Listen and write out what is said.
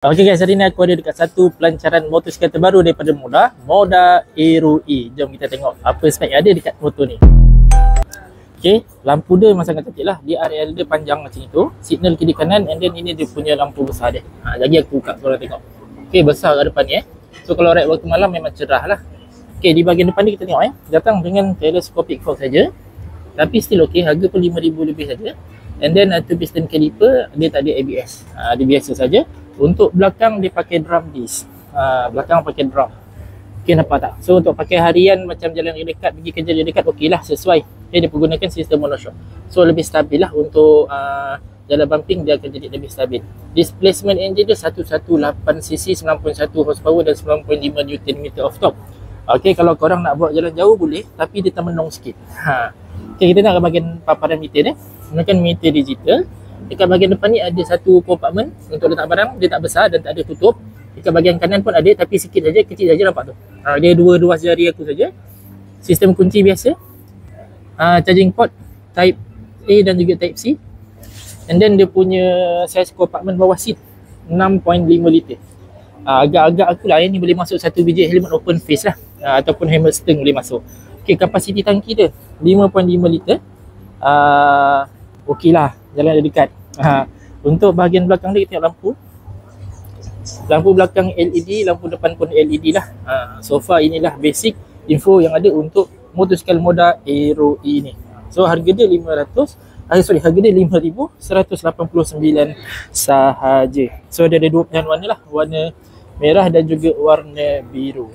Okey guys, hari ni aku ada dekat satu pelancaran motosikal terbaru daripada Moda Aero E. Jom kita tengok apa spek yang ada dekat motor ni. Okey, lampu dia memang sangat cantik lah. DRL dia panjang macam itu. Signal kiri kanan, and then ini dia punya lampu besar dia. Lagi aku buka korang tengok. Okey, besar kat depan ni So kalau ride waktu malam memang cerah lah. Okey, di bahagian depan ni kita tengok datang dengan telescopic fork saja. Tapi still okey, harga pun 5,000 lebih saja. And then two piston caliper, dia tak ada ABS. Dia biasa saja. Untuk belakang dia pakai drum disc. Belakang pakai drum. Okey, nampak tak? So untuk pakai harian macam jalan dekat, pergi kerja dekat, okey lah, sesuai. Dia menggunakan sistem monoshock. So lebih stabil lah untuk jalan bumping, dia akan jadi lebih stabil. Displacement engine dia 118cc, 91 horsepower dan 9.5 Nm of torque. Okey, kalau korang nak buat jalan jauh boleh, tapi dia termenung sikit. Okey, kita nak ke bahagian paparan meter dia. Gunakan meter digital. Dekat bahagian depan ni ada satu compartment untuk letak barang. Dia tak besar dan tak ada tutup. Dekat bahagian kanan pun ada, tapi sikit saja, kecil saja, nampak tu. Dia dua ruas jari aku saja. Sistem kunci biasa. Charging port type A dan juga type C. And then dia punya size compartment bawah seat 6.5 liter. Agak-agak aku lah, ni boleh masuk satu biji helmet open face lah, ataupun helmet stern boleh masuk. Okey, kapasiti tangki dia 5.5 liter. Okey lah, jalan dia dekat. Untuk bahagian belakang dia, kita tengok lampu. Lampu belakang LED, lampu depan pun LED lah. So far inilah basic info yang ada untuk motosikal Moda Aero E ni. So harga dia harga dia 5,189 sahaja. So dia ada dua pilihan warna lah, warna merah dan juga warna biru.